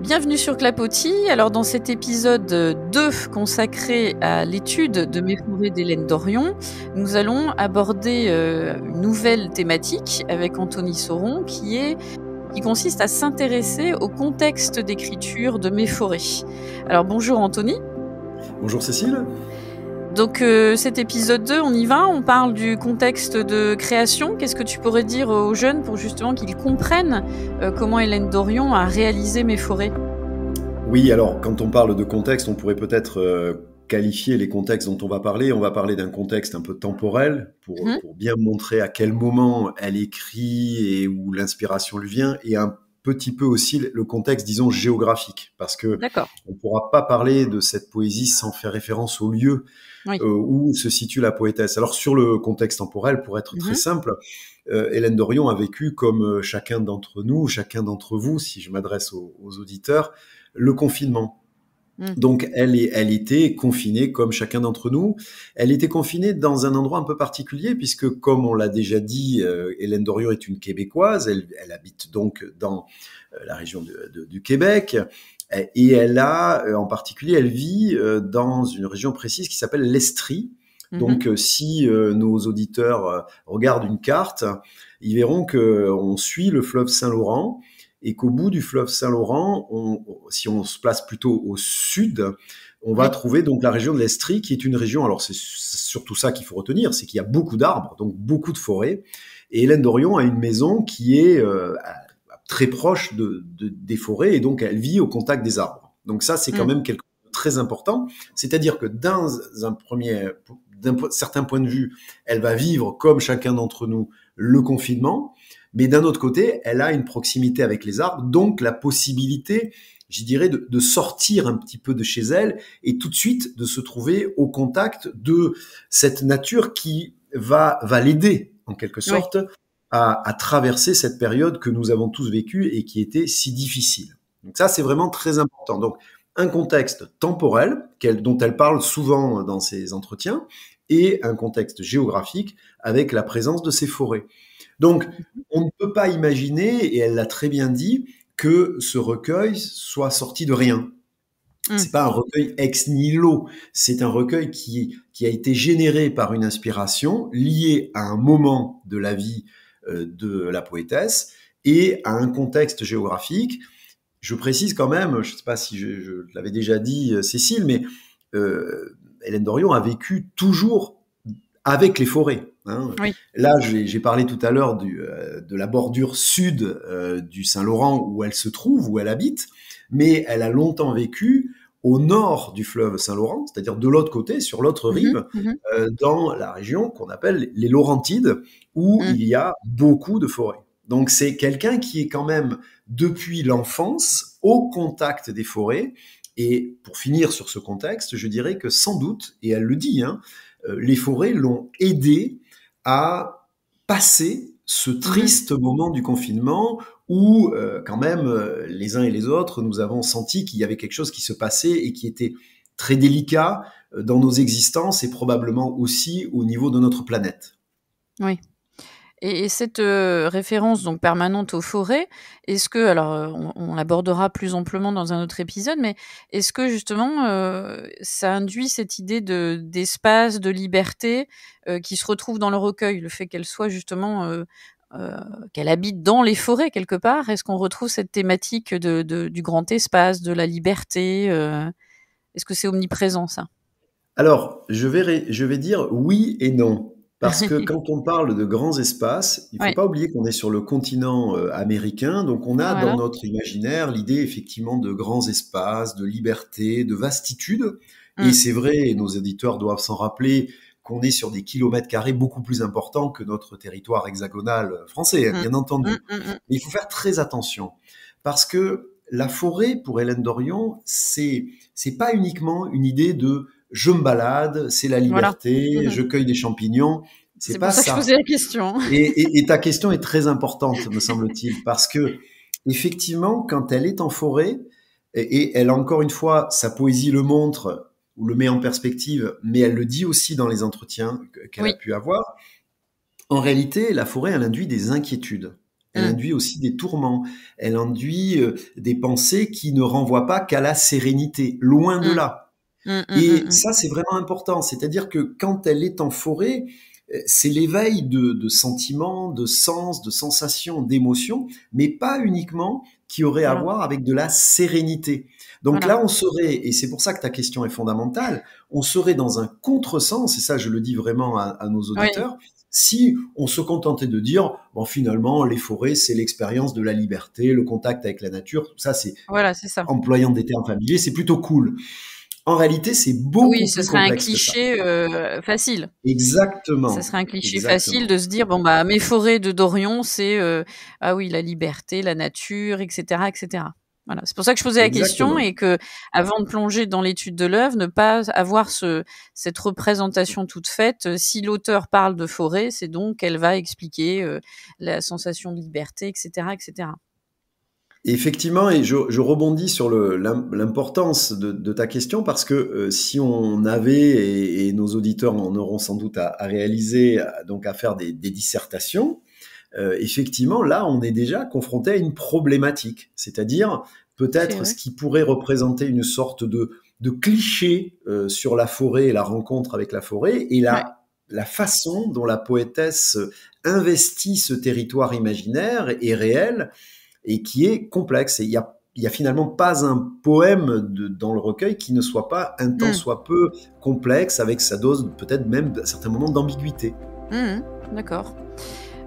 Bienvenue sur Clapotis. Alors dans cet épisode 2 consacré à l'étude de Mes forêts d'Hélène Dorion, nous allons aborder une nouvelle thématique avec Anthony Sauron qui consiste à s'intéresser au contexte d'écriture de Mes forêts. Alors bonjour Anthony. Bonjour Cécile. Donc cet épisode 2, on y va, on parle du contexte de création. Qu'est-ce que tu pourrais dire aux jeunes pour justement qu'ils comprennent comment Hélène Dorion a réalisé Mes forêts? Oui, alors quand on parle de contexte, on pourrait peut-être qualifier les contextes dont on va parler. On va parler d'un contexte un peu temporel pour bien montrer à quel moment elle écrit et où l'inspiration lui vient, et un petit peu aussi le contexte, disons, géographique, parce que on ne pourra pas parler de cette poésie sans faire référence au lieu où se situe la poétesse. Alors sur le contexte temporel, pour être très simple, Hélène Dorion a vécu comme chacun d'entre nous, chacun d'entre vous, si je m'adresse aux auditeurs, le confinement. Donc elle était confinée comme chacun d'entre nous. Elle était confinée dans un endroit un peu particulier puisque, comme on l'a déjà dit, Hélène Dorion est une Québécoise. Elle habite donc dans la région du Québec, et elle a, en particulier, elle vit dans une région précise qui s'appelle l'Estrie. Donc si nos auditeurs regardent une carte, ils verront que on suit le fleuve Saint-Laurent, et qu'au bout du fleuve Saint-Laurent, si on se place plutôt au sud, on va trouver donc la région de l'Estrie, qui est une région, alors c'est surtout ça qu'il faut retenir, c'est qu'il y a beaucoup d'arbres, donc beaucoup de forêts, et Hélène Dorion a une maison qui est très proche des forêts, et donc elle vit au contact des arbres. Donc ça, c'est quand même quelque chose de très important, c'est-à-dire que d'un certain point de vue, elle va vivre, comme chacun d'entre nous, le confinement, mais d'un autre côté, elle a une proximité avec les arbres, donc la possibilité, je dirais, de sortir un petit peu de chez elle et tout de suite de se trouver au contact de cette nature qui va l'aider, en quelque sorte, à traverser cette période que nous avons tous vécue et qui était si difficile. Donc ça, c'est vraiment très important. Donc, un contexte temporel, dont elle parle souvent dans ses entretiens, et un contexte géographique avec la présence de ces forêts. Donc, on ne peut pas imaginer, et elle l'a très bien dit, que ce recueil soit sorti de rien. C'est pas un recueil ex nihilo, c'est un recueil qui a été généré par une inspiration liée à un moment de la vie de la poétesse et à un contexte géographique. Je précise quand même, je ne sais pas si je l'avais déjà dit, Cécile, mais Hélène Dorion a vécu toujours avec les forêts. Là, j'ai parlé tout à l'heure de la bordure sud du Saint-Laurent où elle se trouve, où elle habite, mais elle a longtemps vécu au nord du fleuve Saint-Laurent, c'est-à-dire de l'autre côté, sur l'autre rive, dans la région qu'on appelle les Laurentides, où il y a beaucoup de forêts. Donc c'est quelqu'un qui est quand même, depuis l'enfance, au contact des forêts. Et pour finir sur ce contexte, je dirais que sans doute, et elle le dit, les forêts l'ont aidé à passer ce triste moment du confinement où quand même les uns et les autres, nous avons senti qu'il y avait quelque chose qui se passait et qui était très délicat dans nos existences et probablement aussi au niveau de notre planète. Oui. Et cette référence donc permanente aux forêts, est-ce que, alors on l'abordera plus amplement dans un autre épisode, mais est-ce que justement ça induit cette idée d'espace, de liberté qui se retrouve dans le recueil, le fait qu'elle soit justement qu'elle habite dans les forêts quelque part? Est-ce qu'on retrouve cette thématique du grand espace, de la liberté? Est-ce que c'est omniprésent ça? Alors, je vais dire oui et non. Parce que quand on parle de grands espaces, il ne faut pas oublier qu'on est sur le continent américain, donc on a dans notre imaginaire l'idée effectivement de grands espaces, de liberté, de vastitude. Et c'est vrai, et nos éditeurs doivent s'en rappeler, qu'on est sur des kilomètres carrés beaucoup plus importants que notre territoire hexagonal français, bien entendu. Mais il faut faire très attention, parce que la forêt, pour Hélène Dorion, c'est pas uniquement une idée de je me balade, c'est la liberté, je cueille des champignons. C'est pas ça. C'est pour ça que je posais la question. Et ta question est très importante, me semble-t-il, parce que effectivement, quand elle est en forêt, et elle, encore une fois, sa poésie le montre ou le met en perspective, mais elle le dit aussi dans les entretiens qu'elle a pu avoir, en réalité, la forêt, elle induit des inquiétudes. elle induit aussi des tourments, elle induit des pensées qui ne renvoient pas qu'à la sérénité, loin de là. Et ça, c'est vraiment important, c'est-à-dire que quand elle est en forêt, c'est l'éveil de sentiments, de sens, de sensations, d'émotions, mais pas uniquement qui aurait à voir avec de la sérénité. Donc là, on serait, et c'est pour ça que ta question est fondamentale, on serait dans un contresens, et ça je le dis vraiment à nos auditeurs, si on se contentait de dire, bon finalement, les forêts, c'est l'expérience de la liberté, le contact avec la nature, tout ça c'est, employant des termes familiers, c'est plutôt cool. En réalité, c'est beaucoup plus complexe. Oui, ce serait un cliché facile. Exactement. Ça serait un cliché facile de se dire, bon, bah, mes forêts de Dorion, c'est, ah oui, la liberté, la nature, etc., etc. Voilà. C'est pour ça que je posais la question et que, avant de plonger dans l'étude de l'œuvre, ne pas avoir cette représentation toute faite. Si l'auteur parle de forêt, c'est donc qu'elle va expliquer la sensation de liberté, etc., etc. Effectivement, et je rebondis sur l'importance de ta question parce que si on avait, et nos auditeurs en auront sans doute à réaliser, donc à faire des dissertations, effectivement, là, on est déjà confronté à une problématique, c'est-à-dire peut-être ce qui pourrait représenter une sorte de cliché sur la forêt et la rencontre avec la forêt, et la façon dont la poétesse investit ce territoire imaginaire et réel, et qui est complexe. Et il y a finalement pas un poème dans le recueil qui ne soit pas un tant soit peu complexe, avec sa dose peut-être même à certains moments d'ambiguïté. D'accord.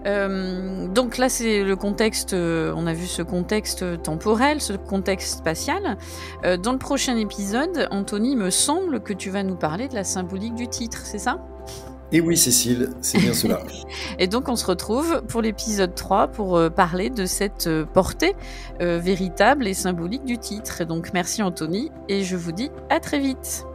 Donc là, c'est le contexte, on a vu ce contexte temporel, ce contexte spatial. Dans le prochain épisode, Anthony, me semble que tu vas nous parler de la symbolique du titre, c'est ça ? Et oui, Cécile, c'est bien cela. Et donc, on se retrouve pour l'épisode 3 pour parler de cette portée véritable et symbolique du titre. Et donc, merci Anthony, et je vous dis à très vite.